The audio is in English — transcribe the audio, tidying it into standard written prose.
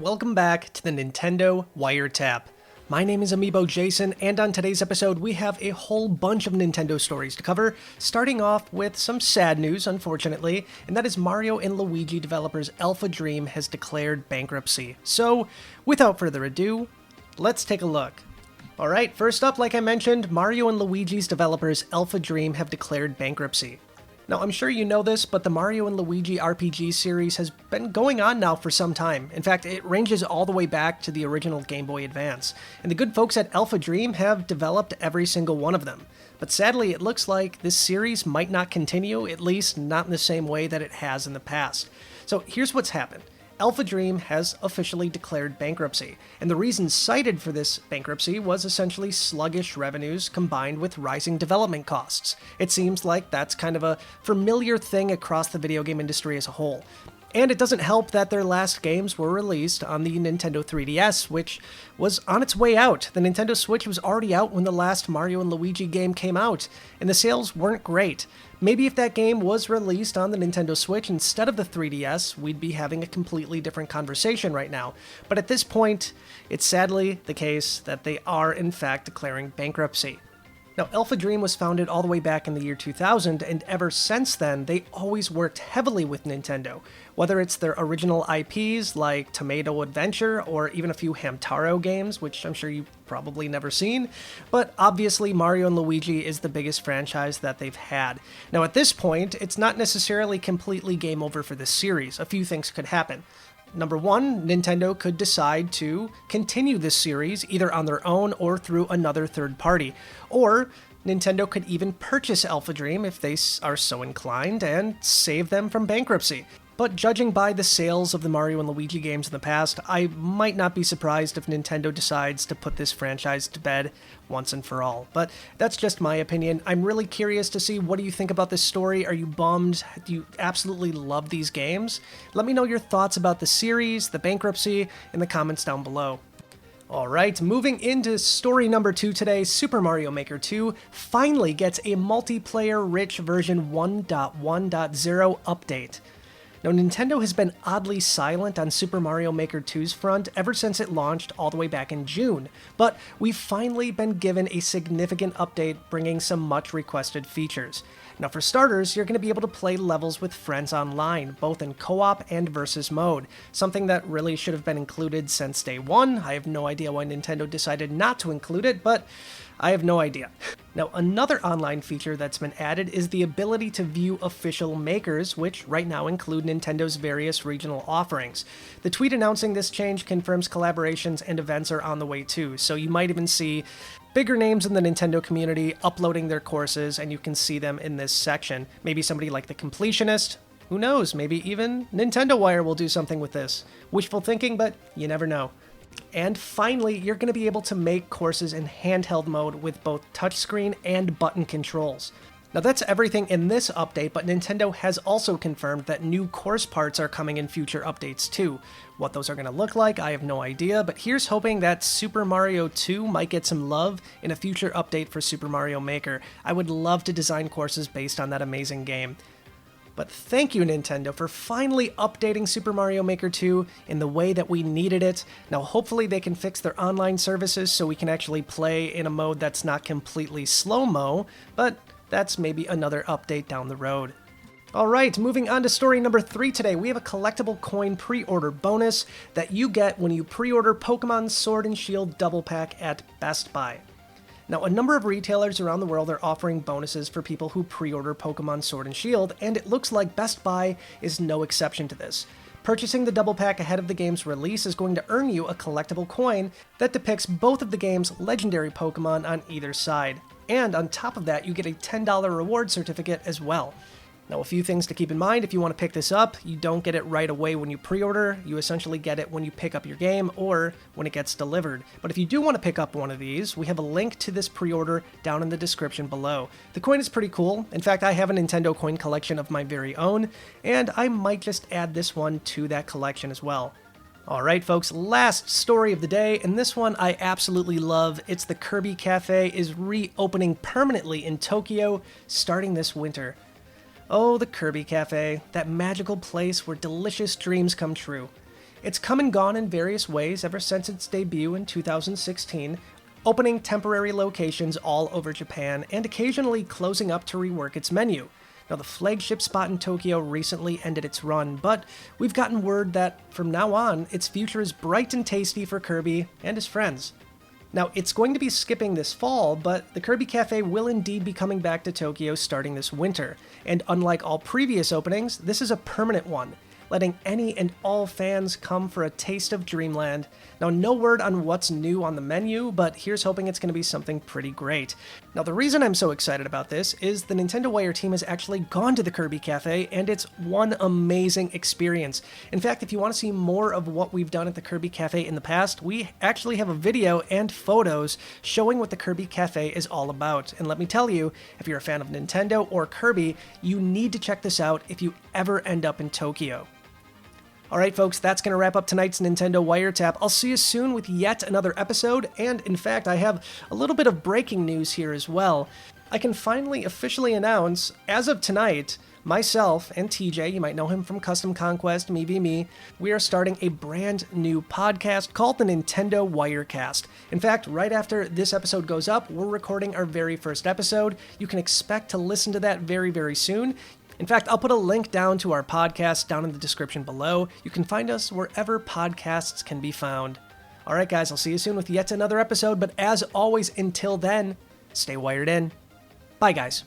welcome back to the Nintendo Wiretap. My name is Amiibo Jason, and on today's episode we have a whole bunch of Nintendo stories to cover, starting off with some sad news, unfortunately, and that is Mario and Luigi developers Alpha Dream has declared bankruptcy. So, without further ado, let's take a look. Alright, first up, like I mentioned, Mario and Luigi's developers Alpha Dream have declared bankruptcy. Now, I'm sure you know this, but the Mario and Luigi RPG series has been going on now for some time. In fact, it ranges all the way back to the original Game Boy Advance, and the good folks at Alpha Dream have developed every single one of them. But sadly, it looks like this series might not continue, at least not in the same way that it has in the past. So here's what's happened. Alpha Dream has officially declared bankruptcy, and the reason cited for this bankruptcy was essentially sluggish revenues combined with rising development costs. It seems like that's kind of a familiar thing across the video game industry as a whole. And it doesn't help that their last games were released on the Nintendo 3DS, which was on its way out. The Nintendo Switch was already out when the last Mario and Luigi game came out, and the sales weren't great. Maybe if that game was released on the Nintendo Switch instead of the 3DS, we'd be having a completely different conversation right now. But at this point, it's sadly the case that they are in fact declaring bankruptcy. Now, Alpha Dream was founded all the way back in the year 2000, and ever since then, they always worked heavily with Nintendo. Whether it's their original IPs like Tomato Adventure, or even a few Hamtaro games, which I'm sure you've probably never seen, but obviously Mario and Luigi is the biggest franchise that they've had. Now, at this point, it's not necessarily completely game over for this series. A few things could happen. Number one, Nintendo could decide to continue this series either on their own or through another third party. Or Nintendo could even purchase Alpha Dream if they are so inclined and save them from bankruptcy. But judging by the sales of the Mario and Luigi games in the past, I might not be surprised if Nintendo decides to put this franchise to bed once and for all. But that's just my opinion. I'm really curious to see, what do you think about this story? Are you bummed? Do you absolutely love these games? Let me know your thoughts about the series, the bankruptcy, in the comments down below. Alright, moving into story number 2 today, Super Mario Maker 2 finally gets a multiplayer-rich version 1.1.0 update. Now, Nintendo has been oddly silent on Super Mario Maker 2's front ever since it launched all the way back in June, but we've finally been given a significant update bringing some much requested features. Now, for starters, you're going to be able to play levels with friends online, both in co-op and versus mode, something that really should have been included since day one. I have no idea why Nintendo decided not to include it, but I have no idea. Now, another online feature that's been added is the ability to view official makers, which right now include Nintendo's various regional offerings. The tweet announcing this change confirms collaborations and events are on the way too, so you might even see bigger names in the Nintendo community uploading their courses, and you can see them in this section. Maybe somebody like The Completionist. Who knows, maybe even Nintendo Wire will do something with this. Wishful thinking, but you never know. And finally, you're going to be able to make courses in handheld mode with both touchscreen and button controls. Now, that's everything in this update, but Nintendo has also confirmed that new course parts are coming in future updates too. What those are going to look like, I have no idea, but here's hoping that Super Mario 2 might get some love in a future update for Super Mario Maker. I would love to design courses based on that amazing game. But thank you, Nintendo, for finally updating Super Mario Maker 2 in the way that we needed it. Now, hopefully they can fix their online services so we can actually play in a mode that's not completely slow-mo, but that's maybe another update down the road. Alright, moving on to story number 3 today, we have a collectible coin pre-order bonus that you get when you pre-order Pokemon Sword and Shield Double Pack at Best Buy. Now, a number of retailers around the world are offering bonuses for people who pre-order Pokemon Sword and Shield, and it looks like Best Buy is no exception to this. Purchasing the double pack ahead of the game's release is going to earn you a collectible coin that depicts both of the game's legendary Pokemon on either side. And on top of that, you get a $10 reward certificate as well. Now, a few things to keep in mind if you want to pick this up. You don't get it right away when you pre-order. You essentially get it when you pick up your game or when it gets delivered. But if you do want to pick up one of these, we have a link to this pre-order down in the description below. The coin is pretty cool. In fact, I have a Nintendo coin collection of my very own, and I might just add this one to that collection as well. Alright folks, last story of the day, and this one I absolutely love. It's the Kirby Cafe is reopening permanently in Tokyo starting this winter. Oh, the Kirby Cafe, that magical place where delicious dreams come true. It's come and gone in various ways ever since its debut in 2016, opening temporary locations all over Japan and occasionally closing up to rework its menu. Now, the flagship spot in Tokyo recently ended its run, but we've gotten word that from now on, its future is bright and tasty for Kirby and his friends. Now, it's going to be skipping this fall, but the Kirby Cafe will indeed be coming back to Tokyo starting this winter. And unlike all previous openings, this is a permanent one, letting any and all fans come for a taste of Dreamland. Now, no word on what's new on the menu, but here's hoping it's going to be something pretty great. Now, the reason I'm so excited about this is the Nintendo Wire team has actually gone to the Kirby Cafe, and it's one amazing experience. In fact, if you want to see more of what we've done at the Kirby Cafe in the past, we actually have a video and photos showing what the Kirby Cafe is all about. And let me tell you, if you're a fan of Nintendo or Kirby, you need to check this out if you ever end up in Tokyo. Alright folks, that's going to wrap up tonight's Nintendo Wiretap. I'll see you soon with yet another episode, and in fact I have a little bit of breaking news here as well. I can finally officially announce, as of tonight, myself and TJ, you might know him from Custom Conquest, Me v Me, we are starting a brand new podcast called the Nintendo Wirecast. In fact, right after this episode goes up, we're recording our very first episode. You can expect to listen to that very, very soon. In fact, I'll put a link down to our podcast down in the description below. You can find us wherever podcasts can be found. Alright guys, I'll see you soon with yet another episode, but as always, until then, stay wired in. Bye guys.